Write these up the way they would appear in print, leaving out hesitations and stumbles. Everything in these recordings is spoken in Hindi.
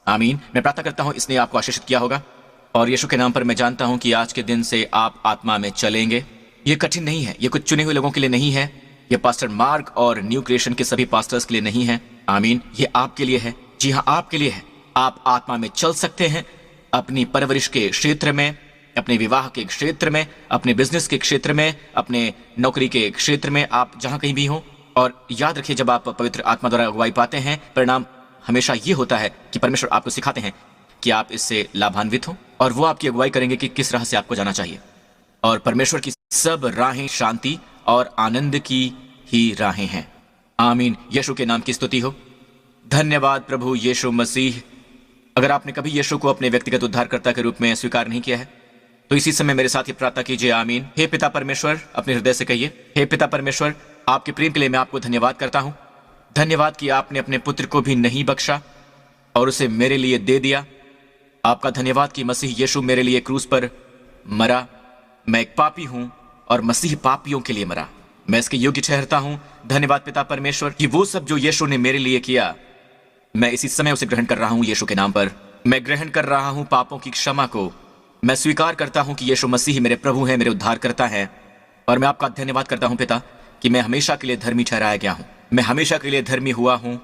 आमीन। मैं प्रार्थना करता हूँ इसने आपको आशीषित किया होगा, और यीशु के नाम पर मैं जानता हूँ कि आज के दिन से आप आत्मा में चलेंगे। ये कठिन नहीं है, ये कुछ चुने हुए लोगों के लिए नहीं है, ये पास्टर मार्क और न्यू क्रिएशन के सभी पास्टर्स के लिए नहीं है। आमीन। ये आपके लिए है। जी हाँ, आपके लिए है। आप आत्मा में चल सकते हैं अपनी परवरिश के क्षेत्र में, अपने विवाह के क्षेत्र में, अपने बिजनेस के क्षेत्र में, अपने नौकरी के क्षेत्र में, आप जहां कहीं भी हों। और याद रखिए, जब आप पवित्र आत्मा द्वारा अगुवाई पाते हैं, परिणाम हमेशा ये होता है कि परमेश्वर आपको सिखाते हैं कि आप इससे लाभान्वित हो, और वो आपकी अगुवाई करेंगे कि किस राह से आपको जाना चाहिए। और परमेश्वर की सब राहें शांति और आनंद की ही राहें हैं। आमीन। यीशु के नाम की स्तुति हो। धन्यवाद प्रभु यीशु मसीह। अगर आपने कभी यीशु को अपने व्यक्तिगत उद्धारकर्ता के रूप में स्वीकार नहीं किया है, तो इसी समय मेरे साथ ये प्रार्थना कीजिए। आमीन। हे पिता परमेश्वर, अपने हृदय से कहिए, हे पिता परमेश्वर, आपके प्रेम के लिए मैं आपको धन्यवाद करता हूं। धन्यवाद कि आपने अपने पुत्र को भी नहीं बख्शा और उसे मेरे लिए दे दिया। आपका धन्यवाद कि मसीह यीशु मेरे लिए क्रूस पर मरा। मैं एक पापी हूं और मसीह पापियों के लिए मरा। मैं इसके योग्य ठहरता हूं। धन्यवाद पिता परमेश्वर कि वो सब जो यीशु ने मेरे लिए किया, मैं इसी समय उसे ग्रहण कर रहा हूं। यीशु के नाम पर मैं ग्रहण कर रहा हूं पापों की क्षमा को। मैं स्वीकार करता हूं कि यीशु मसीह मेरे प्रभु हैं, मेरे उद्धारकर्ता हैं। और मैं आपका धन्यवाद करता हूं पिता कि मैं हमेशा के लिए धर्मी ठहराया गया हूं। मैं हमेशा के लिए धर्मी हुआ हूं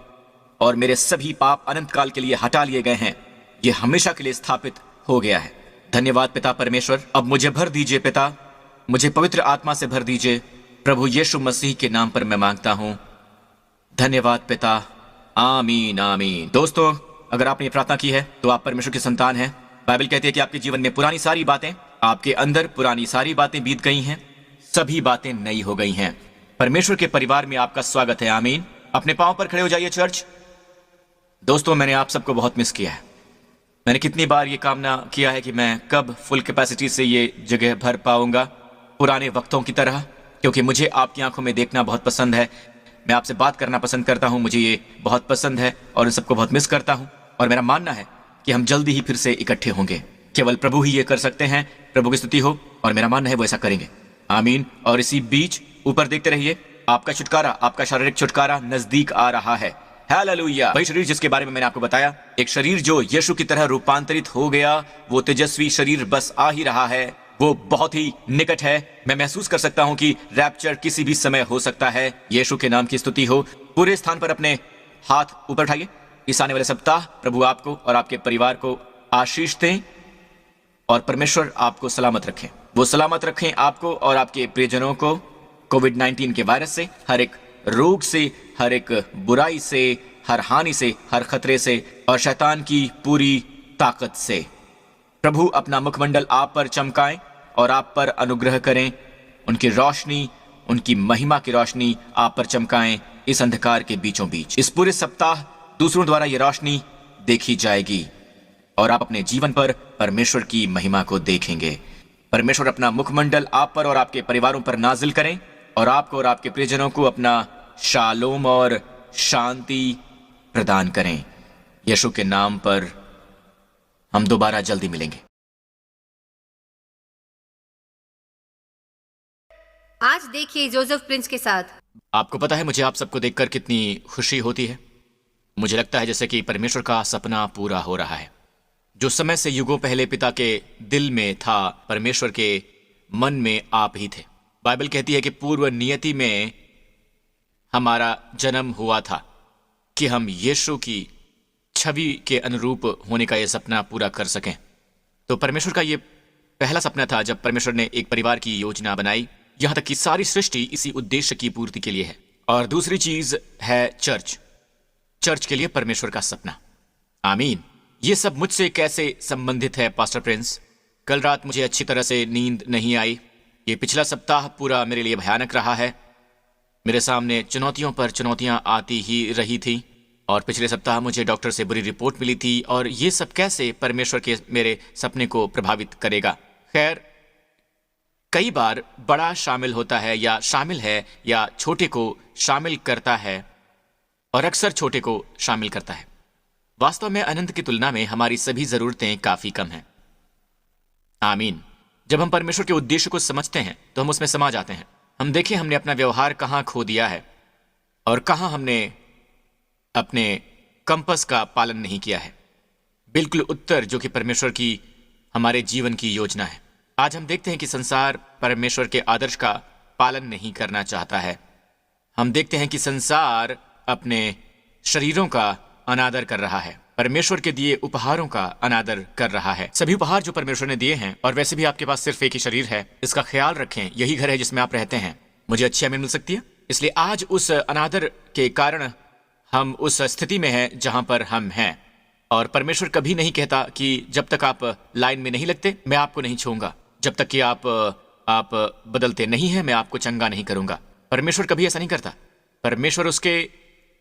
और मेरे सभी पाप अनंत काल के लिए हटा लिए गए हैं। ये हमेशा के लिए स्थापित हो गया है। धन्यवाद पिता परमेश्वर। अब मुझे भर दीजिए पिता, मुझे पवित्र आत्मा से भर दीजिए। प्रभु यीशु मसीह के नाम पर मैं मांगता हूं। धन्यवाद पिता। आमीन आमीन। दोस्तों, अगर आपने ये प्रार्थना की है तो आप परमेश्वर की संतान हैं। बाइबल कहती है कि आपके जीवन में पुरानी सारी बातें, आपके अंदर पुरानी सारी बातें बीत गई हैं, सभी बातें नई हो गई हैं। परमेश्वर के परिवार में आपका स्वागत है। आमीन। अपने पांव पर खड़े हो जाइए चर्च। दोस्तों, मैंने आप सबको बहुत मिस किया है। मैंने कितनी बार ये कामना किया है कि मैं कब फुल कैपेसिटी से ये जगह भर पाऊंगा, पुराने वक्तों की तरह, क्योंकि मुझे आपकी आंखों में देखना बहुत पसंद है। मैं आपसे बात करना पसंद करता हूं, मुझे ये बहुत पसंद है और इन सबको बहुत मिस करता हूं। और मेरा मानना है कि हम जल्दी ही फिर से इकट्ठे होंगे। केवल प्रभु ही ये कर सकते हैं। प्रभु की स्तुति हो। और मेरा मानना है वो ऐसा करेंगे। आमीन। और इसी बीच ऊपर देखते रहिए, आपका छुटकारा, आपका शारीरिक छुटकारा नजदीक आ रहा है। हालेलुया। वही शरीर जिसके बारे में मैंने आपको बताया, एक शरीर जो यीशु की तरह रूपांतरित हो गया, वो तेजस्वी शरीर बस आ ही रहा है। वो बहुत ही निकट है। मैं महसूस कर सकता हूं कि रैप्चर किसी भी समय हो सकता है। यीशु के नाम की स्तुति हो। पूरे स्थान पर अपने हाथ ऊपर उठाइए। इस आने वाले सप्ताह प्रभु आपको और आपके परिवार को आशीष दें और परमेश्वर आपको सलामत रखें। वो सलामत रखें आपको और आपके प्रियजनों को कोविड-19 के वायरस से, हर एक रोग से, हर एक बुराई से, हर हानि से, हर खतरे से और शैतान की पूरी ताकत से। प्रभु अपना मुखमंडल आप पर चमकाएं और आप पर अनुग्रह करें। उनकी रोशनी, उनकी महिमा की रोशनी आप पर चमकाएं इस अंधकार के बीचों बीच। इस पूरे सप्ताह दूसरों द्वारा ये रोशनी देखी जाएगी और आप अपने जीवन पर परमेश्वर की महिमा को देखेंगे। परमेश्वर अपना मुखमंडल आप पर और आपके परिवारों पर नाजिल करें और आपको और आपके प्रियजनों को अपना शालोम और शांति प्रदान करें। यीशु के नाम पर हम दोबारा जल्दी मिलेंगे। आज देखिए जोसेफ प्रिंस के साथ। आपको पता है मुझे आप सबको देखकर कितनी खुशी होती है। मुझे लगता है जैसे कि परमेश्वर का सपना पूरा हो रहा है। जो समय से युगों पहले पिता के दिल में था, परमेश्वर के मन में आप ही थे। बाइबल कहती है कि पूर्व नियति में हमारा जन्म हुआ था कि हम यीशु की छवि के अनुरूप होने का यह सपना पूरा कर सकें। तो परमेश्वर का यह पहला सपना था जब परमेश्वर ने एक परिवार की योजना बनाई। यहां तक कि सारी सृष्टि इसी उद्देश्य की पूर्ति के लिए है। और दूसरी चीज है चर्च। चर्च के लिए परमेश्वर का सपना। आमीन। ये सब मुझसे कैसे संबंधित है पास्टर प्रिंस? कल रात मुझे अच्छी तरह से नींद नहीं आई। ये पिछला सप्ताह पूरा मेरे लिए भयानक रहा है। मेरे सामने चुनौतियों पर चुनौतियां आती ही रही थी और पिछले सप्ताह मुझे डॉक्टर से बुरी रिपोर्ट मिली थी। और ये सब कैसे परमेश्वर के मेरे सपने को प्रभावित करेगा? खैर, कई बार बड़ा शामिल होता है या शामिल है या छोटे को शामिल करता है और अक्सर छोटे को शामिल करता है। वास्तव में अनंत की तुलना में हमारी सभी जरूरतें काफी कम हैं। आमीन। जब हम परमेश्वर के उद्देश्य को समझते हैं तो हम उसमें समा जाते हैं। हम देखें हमने अपना व्यवहार कहां खो दिया है और कहां हमने अपने कंपस का पालन नहीं किया है। बिल्कुल उत्तर जो कि परमेश्वर की हमारे जीवन की योजना है। आज हम देखते हैं कि संसार परमेश्वर के आदर्श का पालन नहीं करना चाहता है। हम देखते हैं कि संसार अपने शरीरों का अनादर कर रहा है, परमेश्वर के दिए उपहारों का अनादर कर रहा है। सभी उपहार जो परमेश्वर ने दिए हैं, और वैसे भी आपके पास सिर्फ एक ही शरीर है, इसका ख्याल रखें। यही घर है जिसमें आप रहते हैं। मुझे अच्छी आमीन मिल सकती है। इसलिए आज उस अनादर के कारण हम उस स्थिति में हैं जहां पर हम हैं, और परमेश्वर कभी नहीं कहता कि जब तक आप लाइन में नहीं लगते मैं आपको नहीं छूऊंगा, जब तक कि आप बदलते नहीं हैं मैं आपको चंगा नहीं करूंगा। परमेश्वर कभी ऐसा नहीं करता। परमेश्वर उसके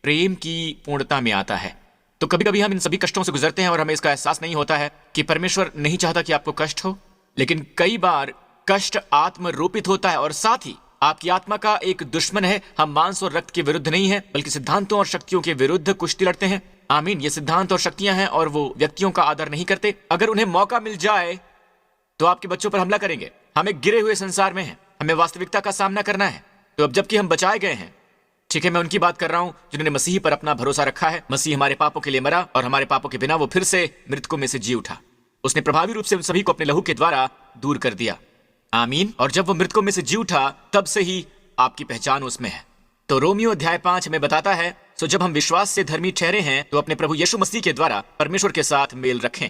प्रेम की पूर्णता में आता है। तो कभी कभी हम इन सभी कष्टों से गुजरते हैं और हमें इसका एहसास नहीं होता है कि परमेश्वर नहीं चाहता कि आपको कष्ट हो, लेकिन कई बार कष्ट आत्मरूपित होता है और साथ ही आपकी आत्मा का एक दुश्मन है। हम मांस और रक्त के विरुद्ध नहीं है, बल्कि सिद्धांतों और शक्तियों के विरुद्ध कुश्ती लड़ते हैं। आमीन। ये सिद्धांत और शक्तियां हैं और वो व्यक्तियों का आदर नहीं करते। अगर उन्हें मौका मिल जाए तो आपके बच्चों पर हमला करेंगे। हम एक गिरे हुए संसार में हैं, हमें वास्तविकता का सामना करना है। तो अब जबकि हम बचाए गए हैं, ठीक है, मैं उनकी बात कर रहा हूं जिन्होंने मसीह पर अपना भरोसा रखा है। मसीह हमारे पापों के लिए मरा और हमारे पापों के बिना वो फिर से मृतकों में से जी उठा। उसने प्रभावी रूप से उन सभी को अपने लहू के द्वारा दूर कर दिया। आमीन। और जब वो मृतकों में से जी उठा तब से ही आपकी पहचान उसमें है। तो रोमियो अध्याय 5 हमें बताता है, सो जब हम विश्वास से धर्मी ठहरे हैं तो अपने प्रभु यीशु मसीह के द्वारा परमेश्वर के साथ मेल रखें।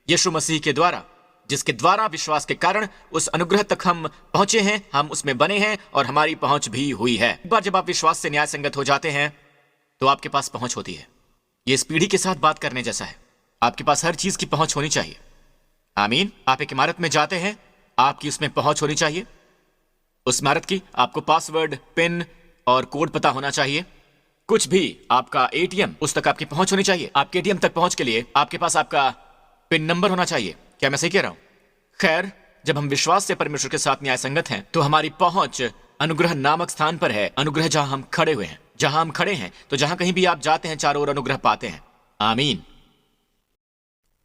यीशु मसीह के द्वारा, जिसके द्वारा विश्वास के कारण उस अनुग्रह तक हम पहुंचे हैं, हम उसमें बने हैं और हमारी पहुंच भी हुई है। एक बार जब आप विश्वास से न्याय संगत हो जाते हैं तो आपके पास पहुंच होती है। ये इस पीढ़ी के साथ बात करने जैसा है। आपके पास हर चीज की पहुंच होनी चाहिए। आमीन। आप एक इमारत में जाते हैं, आपकी उसमें पहुंच होनी चाहिए। उस इमारत की आपको पासवर्ड, पिन और कोड पता होना चाहिए। कुछ भी, आपका एटीएम, उस तक आपकी पहुंच होनी चाहिए। आपके एटीएम तक पहुंच के लिए आपके पास आपका पिन नंबर होना चाहिए। क्या मैं सही कह रहा हूं? खैर, जब हम विश्वास से परमेश्वर के साथ न्याय संगत हैं तो हमारी पहुंच अनुग्रह नामक स्थान पर है। अनुग्रह जहां हम खड़े हुए हैं, जहां हम खड़े हैं, तो जहां कहीं भी आप जाते हैं चारों ओर अनुग्रह पाते हैं। आमीन।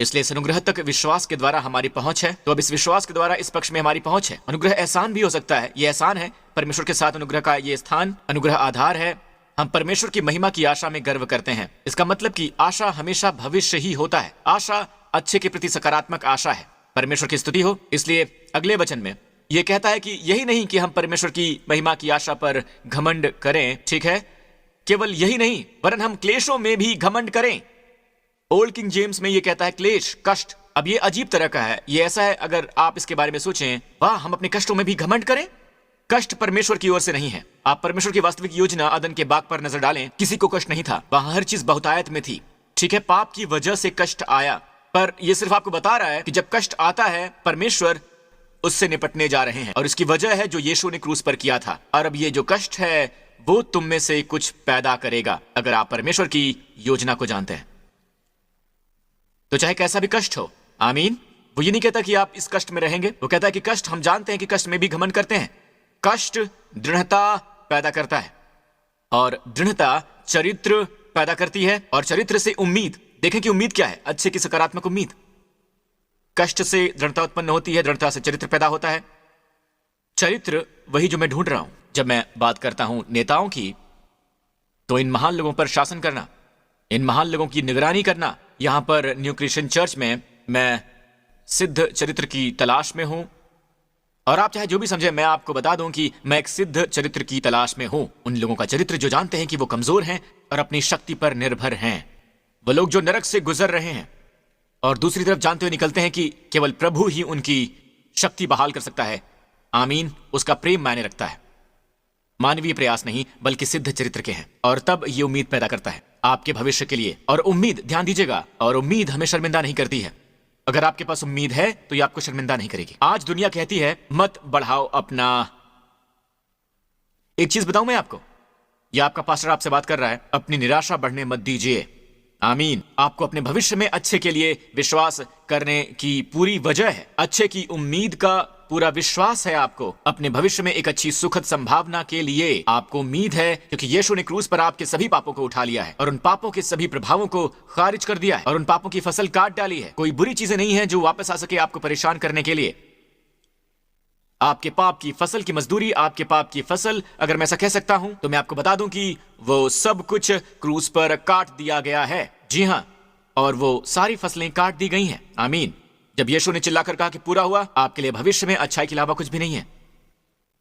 इसलिए इस अनुग्रह तक विश्वास के द्वारा हमारी पहुंच है। तो अब इस विश्वास के द्वारा इस पक्ष में हमारी पहुंच है। अनुग्रह एहसान भी हो सकता है। यह एहसान है, परमेश्वर के साथ अनुग्रह का ये स्थान। अनुग्रह आधार है। हम परमेश्वर की महिमा की आशा में गर्व करते हैं। इसका मतलब कि आशा हमेशा भविष्य ही होता है। आशा अच्छे के प्रति सकारात्मक आशा है। परमेश्वर की स्तुति हो। इसलिए अगले वचन में यह कहता है कि यही नहीं कि हम परमेश्वर की महिमा की आशा पर घमंड करें, ठीक है, केवल यही नहीं, वरन हम क्लेशों में भी घमंड करें। ओल्ड किंग जेम्स में यह कहता है क्लेश, कष्ट। अब ये अजीब तरह का है। ये ऐसा है, अगर आप इसके बारे में सोचें, वाह, हम अपने कष्टों में भी घमंड करें। कष्ट परमेश्वर की ओर से नहीं है। आप परमेश्वर की वास्तविक योजना अदन के बाग पर नजर डालें, किसी को कष्ट नहीं था। वहां हर चीज बहुतायत में थी, ठीक है। पाप की वजह से कष्ट आया, पर यह सिर्फ आपको बता रहा है कि जब कष्ट आता है परमेश्वर उससे निपटने जा रहे हैं, और इसकी वजह है जो यीशु ने क्रूस पर किया था। और अब ये जो कष्ट है वो तुम में से कुछ पैदा करेगा, अगर आप परमेश्वर की योजना को जानते हैं। तो चाहे कैसा भी कष्ट हो, आमीन। वो ये नहीं कहता कि आप इस कष्ट में रहेंगे, वो कहता है कि कष्ट, हम जानते हैं कि कष्ट में भी घमंड करते हैं। कष्ट दृढ़ता पैदा करता है, और दृढ़ता चरित्र पैदा करती है, और चरित्र से उम्मीद। देखें कि उम्मीद क्या है? अच्छे की सकारात्मक उम्मीद। कष्ट से दृढ़ता उत्पन्न होती है, दृढ़ता से चरित्र पैदा होता है। चरित्र वही जो मैं ढूंढ रहा हूं। जब मैं बात करता हूं नेताओं की, तो इन महान लोगों पर शासन करना, इन महान लोगों की निगरानी करना। यहां पर न्यू क्रिश्चियन चर्च में मैं सिद्ध चरित्र की तलाश में हूं, और आप चाहे जो भी समझे, मैं आपको बता दूं कि मैं एक सिद्ध चरित्र की तलाश में हूं। उन लोगों का चरित्र जो जानते हैं कि वो कमजोर हैं और अपनी शक्ति पर निर्भर हैं। वो लोग जो नरक से गुजर रहे हैं और दूसरी तरफ जानते हुए निकलते हैं कि केवल प्रभु ही उनकी शक्ति बहाल कर सकता है। आमीन। उसका प्रेम मायने रखता है, मानवीय प्रयास नहीं, बल्कि सिद्ध चरित्र के हैं। और तब ये उम्मीद पैदा करता है आपके भविष्य के लिए। और उम्मीद, ध्यान दीजिएगा, और उम्मीद हमें शर्मिंदा नहीं करती है। अगर आपके पास उम्मीद है तो ये आपको शर्मिंदा नहीं करेगी। आज दुनिया कहती है मत बढ़ाओ अपना। एक चीज बताऊं मैं आपको, यह आपका पास्टर आपसे बात कर रहा है, अपनी निराशा बढ़ने मत दीजिए। आमीन। आपको अपने भविष्य में अच्छे के लिए विश्वास करने की पूरी वजह है, अच्छे की उम्मीद का पूरा विश्वास है। आपको अपने भविष्य में एक अच्छी सुखद संभावना के लिए आपको उम्मीद है, क्योंकि यीशु ने क्रूस पर आपके सभी पापों को उठा लिया है और उन पापों के सभी प्रभावों को खारिज कर दिया है और उन पापों की फसल काट डाली है। कोई बुरी चीजें नहीं है जो वापस आ सके आपको परेशान करने के लिए। आपके पाप की फसल की मजदूरी, आपके पाप की फसल, अगर मैं ऐसा कह सकता हूं, तो मैं आपको बता दूं कि वो सब कुछ क्रूस पर काट दिया गया है। जी हां, और वो सारी फसलें काट दी गई हैं। आमीन। जब यीशु ने चिल्लाकर कहा कि पूरा हुआ, आपके लिए भविष्य में अच्छाई के अलावा कुछ भी नहीं है।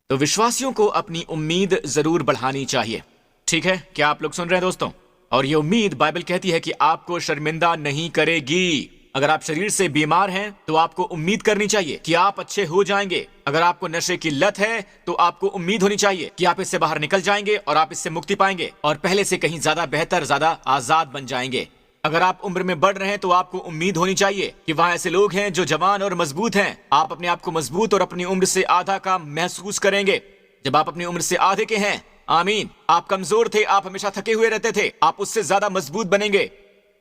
तो विश्वासियों को अपनी उम्मीद जरूर बढ़ानी चाहिए। ठीक है, क्या आप लोग सुन रहे हैं दोस्तों? और ये उम्मीद बाइबल कहती है कि आपको शर्मिंदा नहीं करेगी। अगर आप शरीर से बीमार हैं तो आपको उम्मीद करनी चाहिए कि आप अच्छे हो जाएंगे। अगर आपको नशे की लत है तो आपको उम्मीद होनी चाहिए कि आप इससे बाहर निकल जाएंगे और आप इससे मुक्ति पाएंगे और पहले से कहीं ज्यादा बेहतर, ज्यादा आजाद बन जाएंगे। अगर आप उम्र में बढ़ रहे हैं तो आपको उम्मीद होनी चाहिए कि वहां ऐसे लोग हैं जो जवान और मजबूत हैं। आप अपने आप को मजबूत और अपनी उम्र से आधा का महसूस करेंगे जब आप अपनी उम्र से आधे के हैं। आमीन। आप कमजोर थे, आप हमेशा थके हुए रहते थे, आप उससे ज्यादा मजबूत बनेंगे।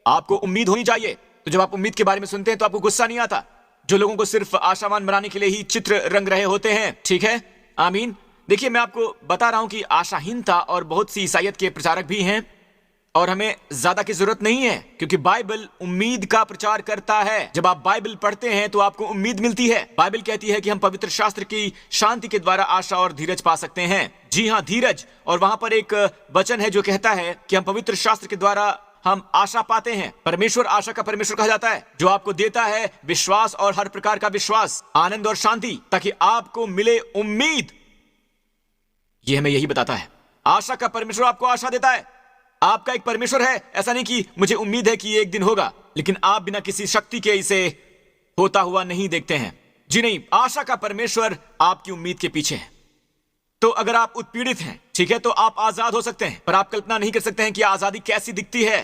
आपको उम्मीद होनी चाहिए। तो जब आप उम्मीद के बारे में सुनते हैं तो आपको गुस्सा नहीं आता, जो लोगों को सिर्फ आशावान बनाने के लिए ही चित्र रंग रहे होते हैं। ठीक है, आमीन। देखिए, मैं आपको बता रहा हूं कि आशाहीनता और बहुत सी ईसाइयत के प्रचारक भी हैं और हमें ज्यादा की जरूरत नहीं है, क्योंकि बाइबल उम्मीद का प्रचार करता है। जब आप बाइबल पढ़ते हैं तो आपको उम्मीद मिलती है। बाइबल कहती है कि हम पवित्र शास्त्र की शांति के द्वारा आशा और धीरज पा सकते हैं। जी हाँ, धीरज। और वहां पर एक वचन है जो कहता है कि हम पवित्र शास्त्र के द्वारा हम आशा पाते हैं। परमेश्वर आशा का परमेश्वर कहा जाता है, जो आपको देता है विश्वास और हर प्रकार का विश्वास, आनंद और शांति, ताकि आपको मिले उम्मीद। ये हमें यही बताता है। आशा का परमेश्वर आपको आशा देता है। आपका एक परमेश्वर है। ऐसा नहीं कि मुझे उम्मीद है कि ये एक दिन होगा, लेकिन आप बिना किसी शक्ति के इसे होता हुआ नहीं देखते हैं। जी नहीं, आशा का परमेश्वर आपकी उम्मीद के पीछे है। तो अगर आप उत्पीड़ित हैं, ठीक है, तो आप आजाद हो सकते हैं, पर आप कल्पना नहीं कर सकते हैं कि आजादी कैसी दिखती है।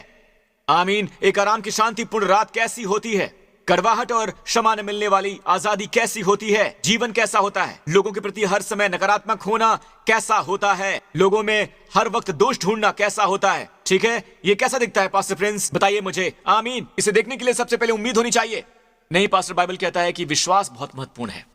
आमीन। एक आराम की शांतिपूर्ण रात कैसी होती है, कड़वाहट और क्षमा न मिलने वाली आजादी कैसी होती है, जीवन कैसा होता है, लोगों के प्रति हर समय नकारात्मक होना कैसा होता है, लोगों में हर वक्त दोष ढूंढना कैसा होता है। ठीक है, ये कैसा दिखता है पास्टर प्रिंस? बताइए मुझे। आमीन। इसे देखने के लिए सबसे पहले उम्मीद होनी चाहिए। नहीं पास्टर, बाइबल कहता है कि विश्वास बहुत महत्वपूर्ण है।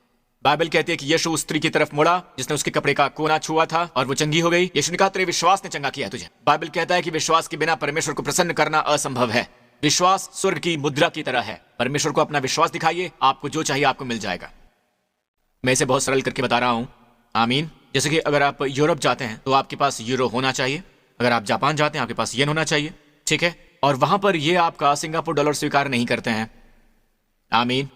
बाइबल कहती है कि यीशु उस स्त्री की तरफ मुड़ा जिसने उसके कपड़े का कोना छुआ था और वो चंगी हो गई। यीशु ने कहा, तेरे विश्वास ने चंगा किया तुझे। बाइबल कहता है कि विश्वास के बिना परमेश्वर को प्रसन्न करना असंभव है। विश्वास स्वर्ग की मुद्रा की तरह है। परमेश्वर को अपना विश्वास दिखाइए, आपको जो चाहिए आपको मिल जाएगा। मैं इसे बहुत सरल करके बता रहा हूं। आमीन। जैसे कि अगर आप यूरोप जाते हैं तो आपके पास यूरो होना चाहिए। अगर आप जापान जाते हैं आपके पास येन होना चाहिए। ठीक है, और वहां पर ये आपका सिंगापुर डॉलर स्वीकार नहीं करते हैं। आमीन।